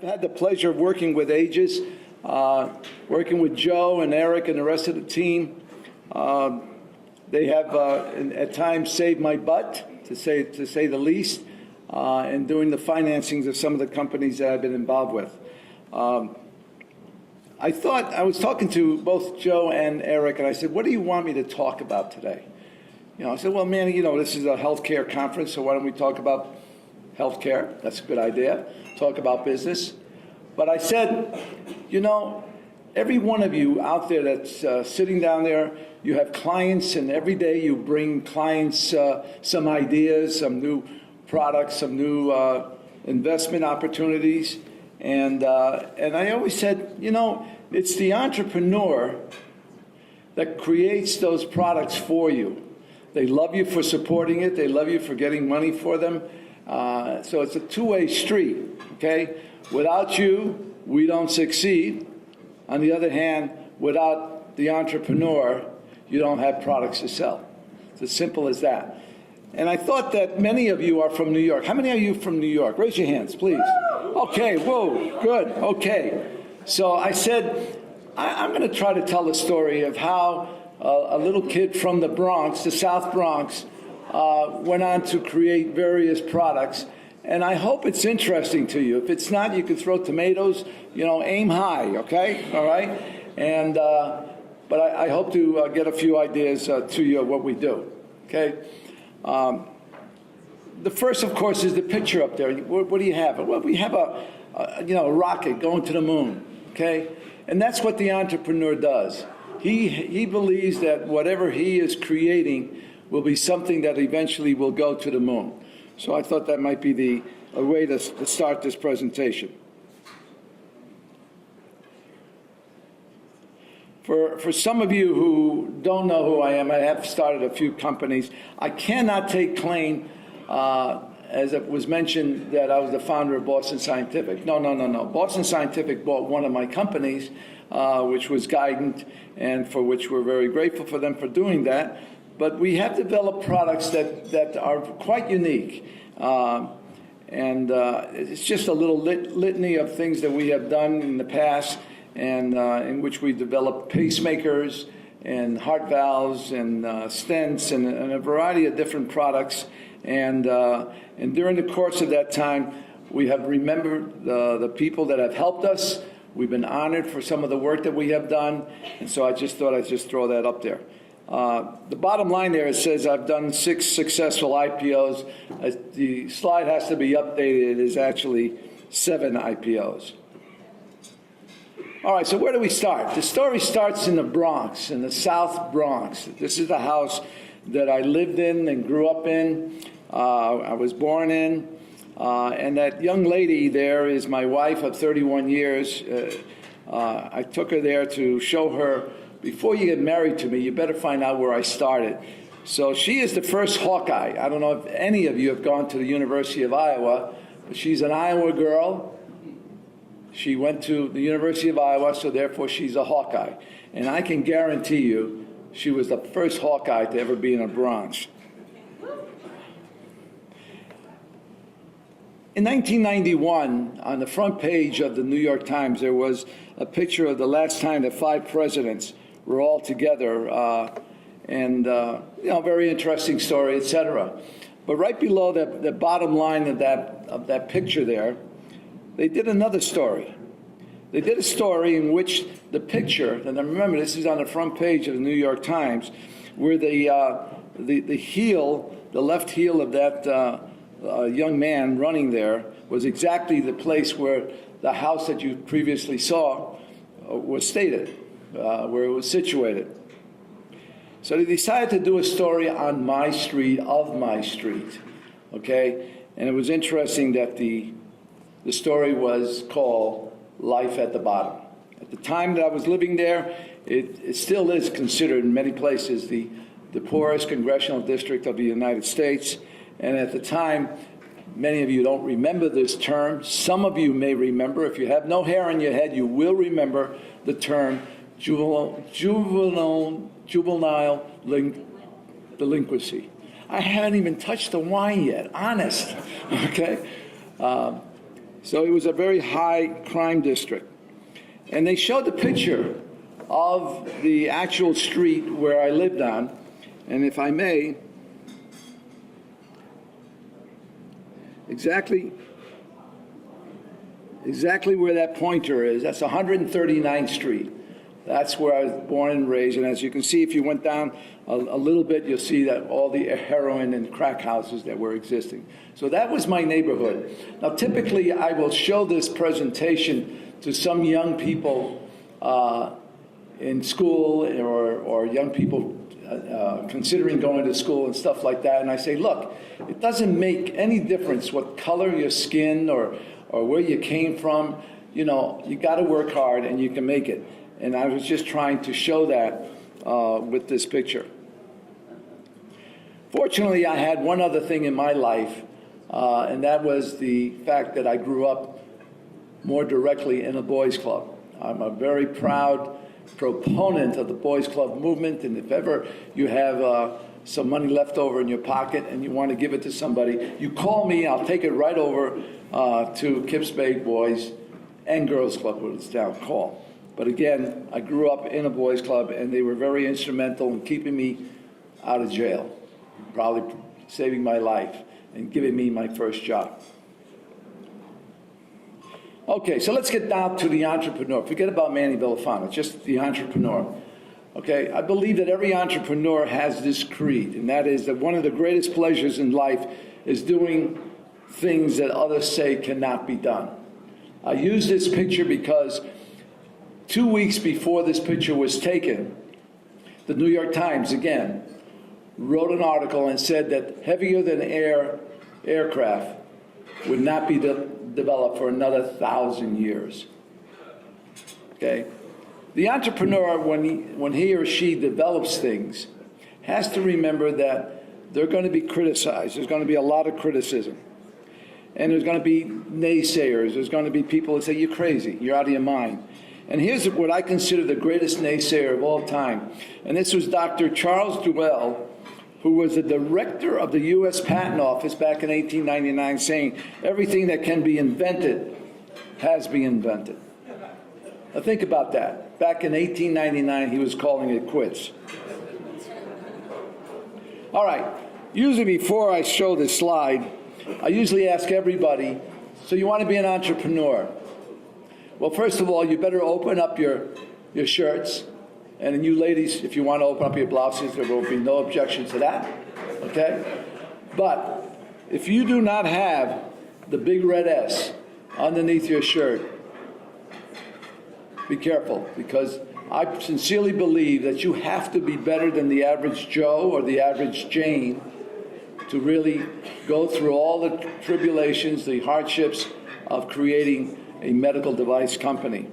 had the pleasure of working with Aegis, working with Joe and Eric and the rest of the team. They have at times saved my butt, to say the least, in doing the financings of some of the companies that I've been involved with. I was talking to both Joe and Eric, and I said, what do you want me to talk about today? I said, well, Manny, this is a healthcare conference, so why don't we talk about healthcare? That's a good idea. Talk about business. But I said, every one of you out there that's sitting down there, you have clients, and every day you bring clients some ideas, some new products, some new investment opportunities. And I always said, it's the entrepreneur that creates those products for you. They love you for supporting it. They love you for getting money for them. So it's a two-way street, okay? Without you, we don't succeed. On the other hand, without the entrepreneur, you don't have products to sell. It's as simple as that. And I thought that many of you are from New York. How many are you from New York? Raise your hands, please. Okay, whoa, good, okay. So I said, I'm going to try to tell the story of how a little kid from the Bronx, the South Bronx, went on to create various products. And I hope it's interesting to you. If it's not, you can throw tomatoes, aim high, okay? All right? And, but I hope to get a few ideas to you of what we do, okay? The first, of course, is the picture up there. What do you have? Well, we have a rocket going to the moon, okay? And that's what the entrepreneur does. He believes that whatever he is creating will be something that eventually will go to the moon. So I thought that might be a way to start this presentation. For some of you who don't know who I am, I have started a few companies. I cannot take claim, as it was mentioned, that I was the founder of Boston Scientific. No. Boston Scientific bought one of my companies, which was Guidant, and for which we're very grateful for them for doing that. But we have developed products that are quite unique. And it's just a little litany of things that we have done in the past, and in which we developed pacemakers and heart valves and stents and a variety of different products. And during the course of that time, we have remembered the people that have helped us. We've been honored for some of the work that we have done. And so I just thought I'd just throw that up there. The bottom line there, it says I've done 6 successful IPOs. The slide has to be updated. It is actually 7 IPOs. All right, so where do we start? The story starts in the Bronx, in the South Bronx. This is the house that I lived in and grew up in. I was born in. And that young lady there is my wife of 31 years. I took her there to show her, before you get married to me, you better find out where I started. So she is the first Hawkeye. I don't know if any of you have gone to the University of Iowa, but she's an Iowa girl. She went to the University of Iowa, so therefore she's a Hawkeye. And I can guarantee you she was the first Hawkeye to ever be in the Bronx. In 1991, on the front page of the New York Times, there was a picture of the last time that 5 presidents were all together, very interesting story, etc. But right below the bottom line of that picture there, they did another story. They did a story in which the picture, and remember this is on the front page of the New York Times, where the left heel of that young man running there was exactly the place where the house that you previously saw was stated, where it was situated. So they decided to do a story on my street, of my street, okay? And it was interesting that the story was called Life at the Bottom. At the time that I was living there, it still is considered in many places the poorest congressional district of the United States. And at the time, many of you don't remember this term. Some of you may remember. If you have no hair on your head, you will remember the term juvenile delinquency. I haven't even touched the wine yet, honest, okay? So it was a very high crime district. And they showed the picture of the actual street where I lived on. And if I may, exactly where that pointer is, that's 139th Street. That's where I was born and raised. And as you can see, if you went down a little bit, you'll see that all the heroin and crack houses that were existing. So that was my neighborhood. Now, typically, I will show this presentation to some young people in school or young people considering going to school and stuff like that. And I say, look, it doesn't make any difference what color your skin or where you came from. You know, you got to work hard and you can make it. And I was just trying to show that with this picture. Fortunately, I had one other thing in my life, and that was the fact that I grew up more directly in a boys' club. I'm a very proud proponent of the boys' club movement, and if ever you have some money left over in your pocket and you want to give it to somebody, you call me, I'll take it right over to Kips Bay Boys and Girls Club, what it's now called. But again, I grew up in a boys' club, and they were very instrumental in keeping me out of jail, probably saving my life and giving me my first job. Okay, so let's get down to the entrepreneur. Forget about Manny Villafana, just the entrepreneur. Okay, I believe that every entrepreneur has this creed, and that is that one of the greatest pleasures in life is doing things that others say cannot be done. I use this picture because 2 weeks before this picture was taken, the New York Times, again, wrote an article and said that heavier than air aircraft would not be developed for another 1,000 years. Okay? The entrepreneur, when he or she develops things, has to remember that they're going to be criticized. There's going to be a lot of criticism. And there's going to be naysayers. There's going to be people that say, you're crazy, you're out of your mind. And here's what I consider the greatest naysayer of all time. And this was Dr. Charles Duell, who was the director of the U.S. Patent Office back in 1899, saying everything that can be invented has been invented. Now think about that. Back in 1899, he was calling it quits. All right. Usually before I show this slide, I usually ask everybody, so you want to be an entrepreneur? Well, first of all, you better open up your shirts. And then you ladies, if you want to open up your blouses, there will be no objection to that. Okay? But if you do not have the big red S underneath your shirt, be careful, because I sincerely believe that you have to be better than the average Joe or the average Jane to really go through all the tribulations, the hardships of creating a medical device company.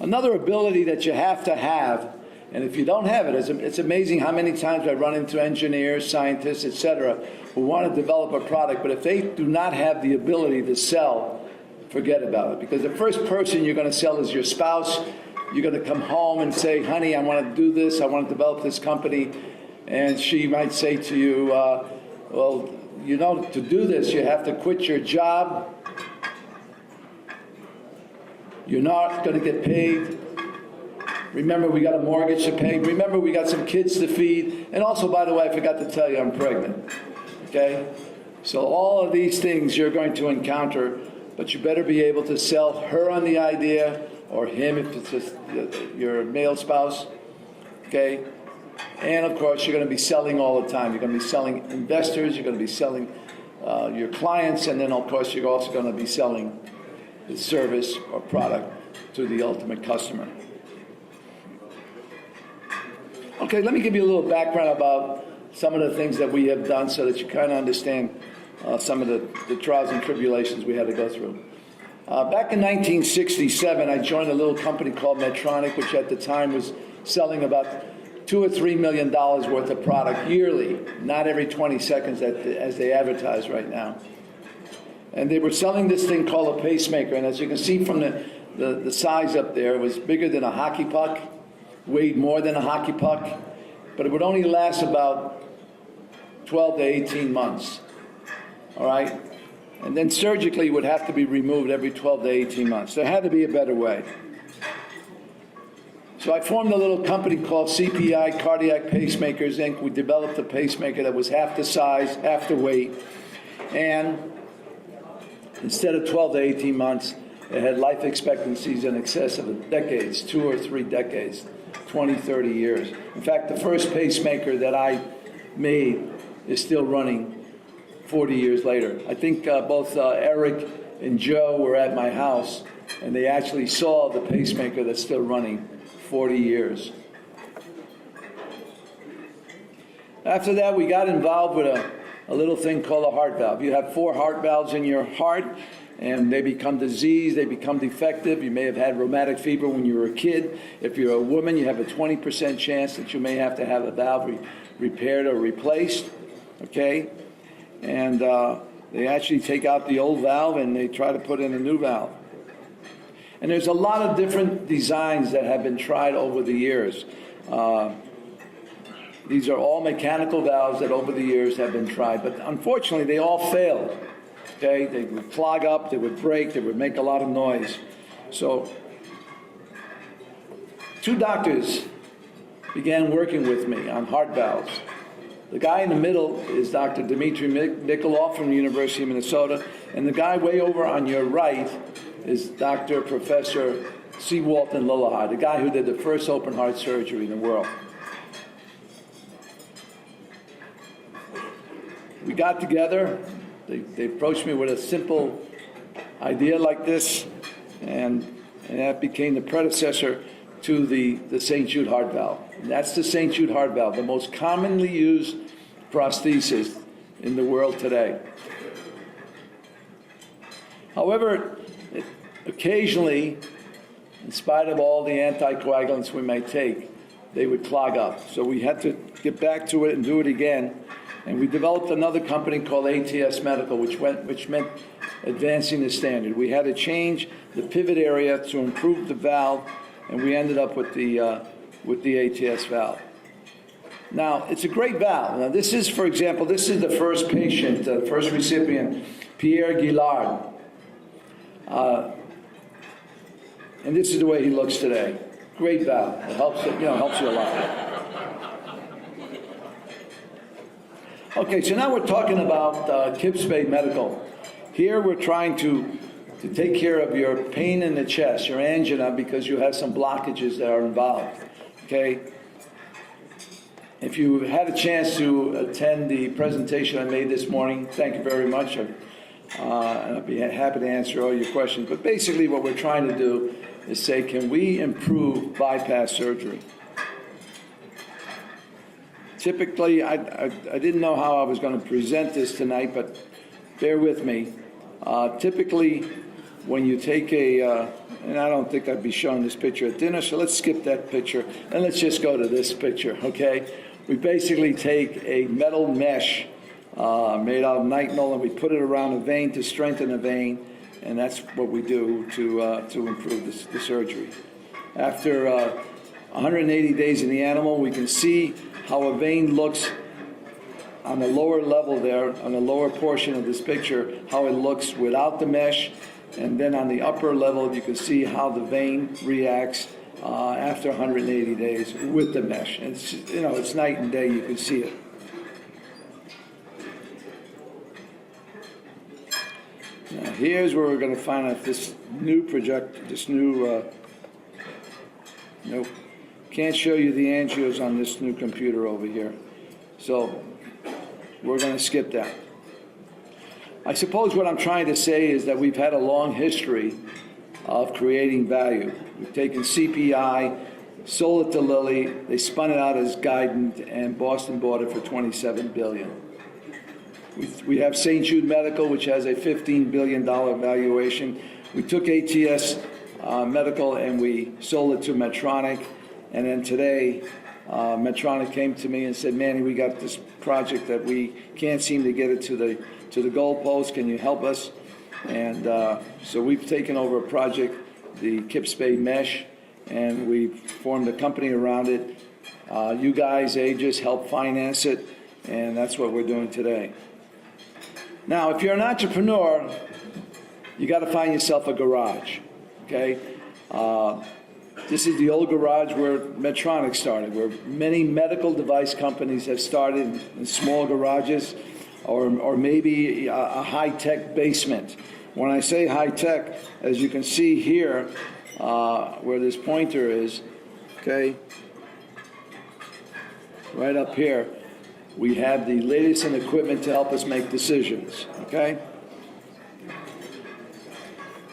Another ability that you have to have, and if you don't have it, it's amazing how many times I run into engineers, scientists, etc., who want to develop a product, but if they do not have the ability to sell, forget about it. Because the first person you're going to sell is your spouse. You're going to come home and say, honey, I want to do this, I want to develop this company. And she might say to you, well, you know, to do this, you have to quit your job. You're not going to get paid. Remember, we got a mortgage to pay. Remember, we got some kids to feed. And also, by the way, I forgot to tell you, I'm pregnant. Okay? So all of these things you're going to encounter, but you better be able to sell her on the idea, or him if it's just your male spouse. Okay? And of course, you're going to be selling all the time. You're going to be selling investors. You're going to be selling your clients. And then, of course, you're also going to be selling the service or product to the ultimate customer. Okay, let me give you a little background about some of the things that we have done so that you kind of understand some of the trials and tribulations we had to go through. Back in 1967, I joined a little company called Medtronic, which at the time was selling about $2 or $3 million worth of product yearly, not every 20 seconds as they advertise right now. And they were selling this thing called a pacemaker. And as you can see from the size up there, it was bigger than a hockey puck, weighed more than a hockey puck, but it would only last about 12 to 18 months. all right? And then surgically would have to be removed every 12 to 18 months. There had to be a better way. So I formed a little company called CPI, Cardiac Pacemakers, Inc. We developed a pacemaker that was half the size, half the weight, and instead of 12 to 18 months, it had life expectancies in excess of decades, 2 or 3 decades, 20, 30 years. In fact, the first pacemaker that I made is still running 40 years later. I think both Eric and Joe were at my house, and they actually saw the pacemaker that's still running 40 years. After that, we got involved with a little thing called a heart valve. You have 4 heart valves in your heart, and they become diseased, they become defective. You may have had rheumatic fever when you were a kid. If you're a woman, you have a 20% chance that you may have to have a valve repaired or replaced, okay? And they actually take out the old valve and they try to put in a new valve. And there's a lot of different designs that have been tried over the years. These are all mechanical valves that over the years have been tried, but unfortunately they all failed. Okay, they would clog up, they would break, they would make a lot of noise. So 2 doctors began working with me on heart valves. The guy in the middle is Dr. Dmitry Nikolov from the University of Minnesota, and the guy way over on your right is Dr. Professor C. Walton Lillehei, the guy who did the first open heart surgery in the world. We got together. They approached me with a simple idea like this, and that became the predecessor to the St. Jude heart valve. And that's the St. Jude heart valve, the most commonly used prosthesis in the world today. However, occasionally, in spite of all the anticoagulants we may take, they would clog up. So we had to get back to it and do it again. And we developed another company called Aegis Medical, which meant advancing the standard. We had to change the pivot area to improve the valve, and we ended up with the ATS valve. Now, it's a great valve. Now, this is, for example, this is the first patient, the first recipient, Pierre Guillard. And this is the way he looks today. Great valve. It helps you a lot. Okay, so now we're talking about Kips Bay Medical. Here we're trying to take care of your pain in the chest, your angina, because you have some blockages that are involved. Okay? If you had a chance to attend the presentation I made this morning, thank you very much. And I'll be happy to answer all your questions. But basically what we're trying to do is say, can we improve bypass surgery? Typically, I didn't know how I was going to present this tonight, but bear with me. Typically, when you take and I don't think I'd be showing this picture at dinner, so let's skip that picture, and let's just go to this picture, okay? We basically take a metal mesh made out of nitinol, and we put it around a vein to strengthen the vein, and that's what we do to improve the surgery. After 180 days in the animal, we can see how a vein looks on the lower level there, on the lower portion of this picture, how it looks without the mesh, and then on the upper level you can see how the vein reacts after 180 days with the mesh. And it's night and day, you can see it. Now here's where we're going to find out this new nope. Can't show you the angios on this new computer over here. So we're going to skip that. I suppose what I'm trying to say is that we've had a long history of creating value. We've taken CPI, sold it to Lilly, they spun it out as Guidant, and Boston bought it for $27 billion. We have St. Jude Medical, which has a $15 billion valuation. We took ATS Medical and we sold it to Medtronic. And then today, Medtronic came to me and said, Manny, we got this project that we can't seem to get it to the goalpost. Can you help us? And so we've taken over a project, the Kips Bay Mesh, and we've formed a company around it. You guys, Aegis, help finance it, and that's what we're doing today. Now, if you're an entrepreneur, you got to find yourself a garage, okay? This is the old garage where Medtronic started, where many medical device companies have started in small garages or maybe a high-tech basement. When I say high-tech, as you can see here, where this pointer is, okay, right up here, we have the latest in equipment to help us make decisions, okay?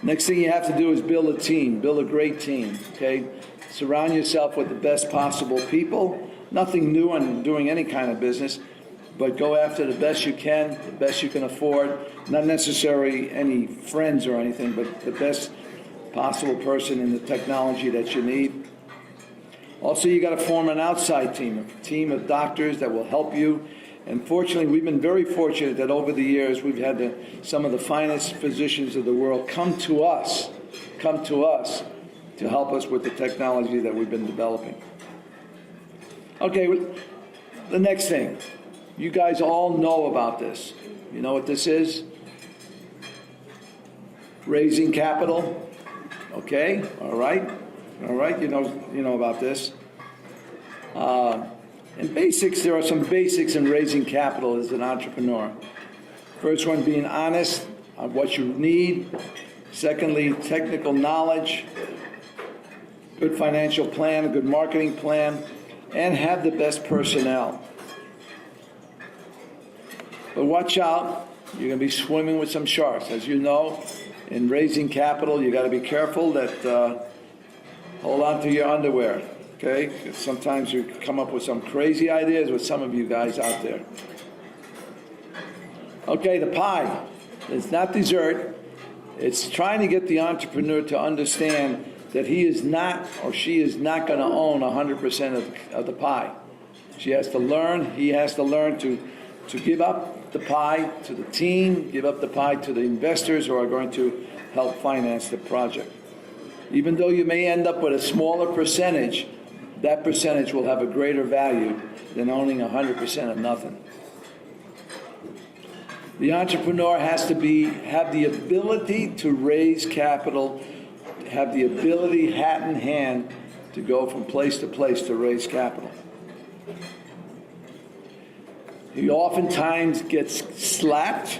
Next thing you have to do is build a team, build a great team, okay? Surround yourself with the best possible people. Nothing new in doing any kind of business, but go after the best you can, the best you can afford. Not necessarily any friends or anything, but the best possible person in the technology that you need. Also, you got to form an outside team, a team of doctors that will help you. And fortunately, we've been very fortunate that over the years we've had some of the finest physicians of the world come to us to help us with the technology that we've been developing. Okay, the next thing. You guys all know about this. You know what this is? Raising capital. Okay, all right, you know about this. In basics, there are some basics in raising capital as an entrepreneur. First one being honest on what you need. Secondly, technical knowledge, good financial plan, a good marketing plan, and have the best personnel. But watch out, you're going to be swimming with some sharks. As you know, in raising capital, you got to be careful that hold on to your underwear. Okay, because sometimes you come up with some crazy ideas with some of you guys out there. Okay, the pie. It's not dessert. It's trying to get the entrepreneur to understand that he is not or she is not going to own 100% of the pie. She has to learn, he has to learn to give up the pie to the team, give up the pie to the investors who are going to help finance the project. Even though you may end up with a smaller percentage, that percentage will have a greater value than owning 100% of nothing. The entrepreneur has to have the ability to raise capital, have the ability, hat in hand, to go from place to place to raise capital. He oftentimes gets slapped,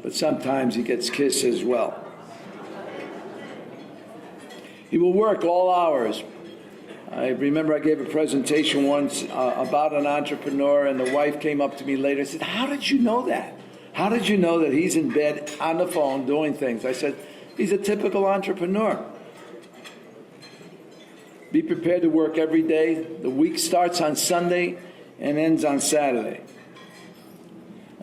but sometimes he gets kissed as well. He will work all hours. I remember I gave a presentation once about an entrepreneur, and the wife came up to me later and said, "How did you know that? How did you know that he's in bed on the phone doing things?" I said, "He's a typical entrepreneur." Be prepared to work every day. The week starts on Sunday and ends on Saturday.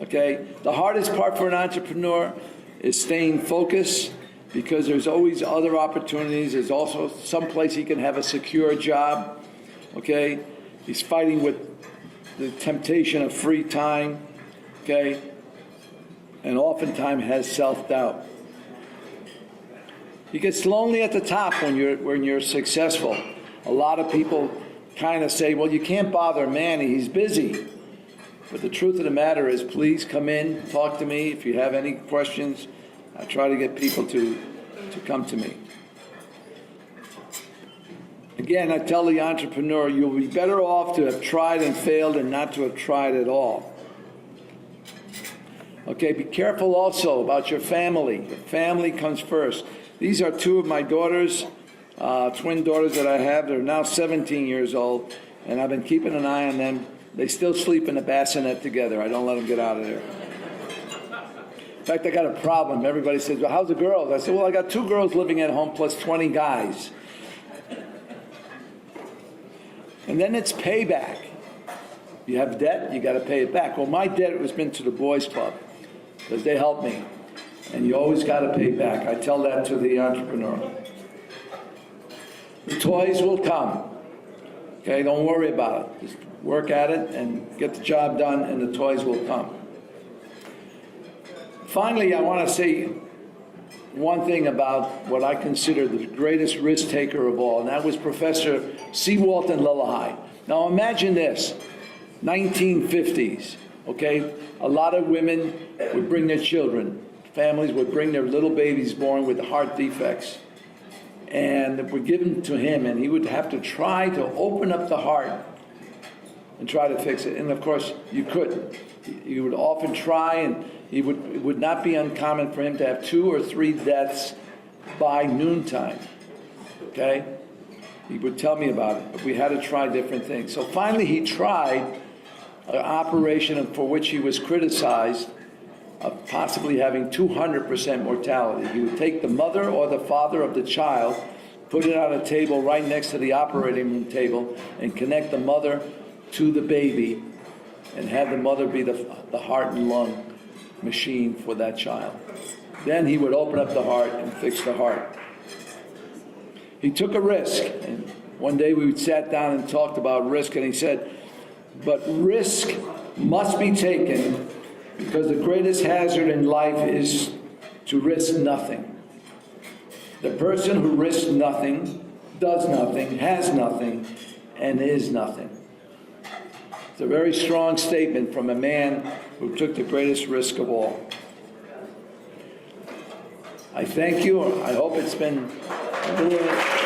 Okay? The hardest part for an entrepreneur is staying focused, because there's always other opportunities. There's also some place he can have a secure job, okay? He's fighting with the temptation of free time, okay? And oftentimes has self-doubt. He gets lonely at the top when you're successful. A lot of people kind of say, well, you can't bother Manny, he's busy. But the truth of the matter is, please come in, talk to me if you have any questions. I try to get people to come to me. Again, I tell the entrepreneur, you'll be better off to have tried and failed than not to have tried at all. Okay, be careful also about your family. Your family comes first. These are two of my daughters, twin daughters that I have. They're now 17 years old, and I've been keeping an eye on them. They still sleep in the bassinet together. I don't let them get out of there. In fact, I got a problem. Everybody says, well, how's the girls? I said, well, I got 2 girls living at home plus 20 guys. And then it's payback. You have debt, you got to pay it back. Well, my debt has been to the boys club because they helped me. And you always got to pay back. I tell that to the entrepreneur. The toys will come. Okay, don't worry about it. Just work at it and get the job done, and the toys will come. Finally, I want to say one thing about what I consider the greatest risk taker of all, and that was Professor C. Walton Lillehei. Now imagine this, 1950s. okay? A lot of women would bring their children. Families would bring their little babies born with heart defects. And were given to him, and he would have to try to open up the heart and try to fix it. And of course, you couldn't. You would often try, and it would not be uncommon for him to have 2 or 3 deaths by noontime. Okay? He would tell me about it, but we had to try different things. So finally, he tried an operation for which he was criticized of possibly having 200% mortality. He would take the mother or the father of the child, put it on a table right next to the operating room table, and connect the mother to the baby, and have the mother be the heart and lung machine for that child. Then he would open up the heart and fix the heart. He took a risk, and one day we sat down and talked about risk, and he said, but risk must be taken because the greatest hazard in life is to risk nothing. The person who risks nothing, does nothing, has nothing, and is nothing. It's a very strong statement from a man who took the greatest risk of all. I thank you. I hope it's been a little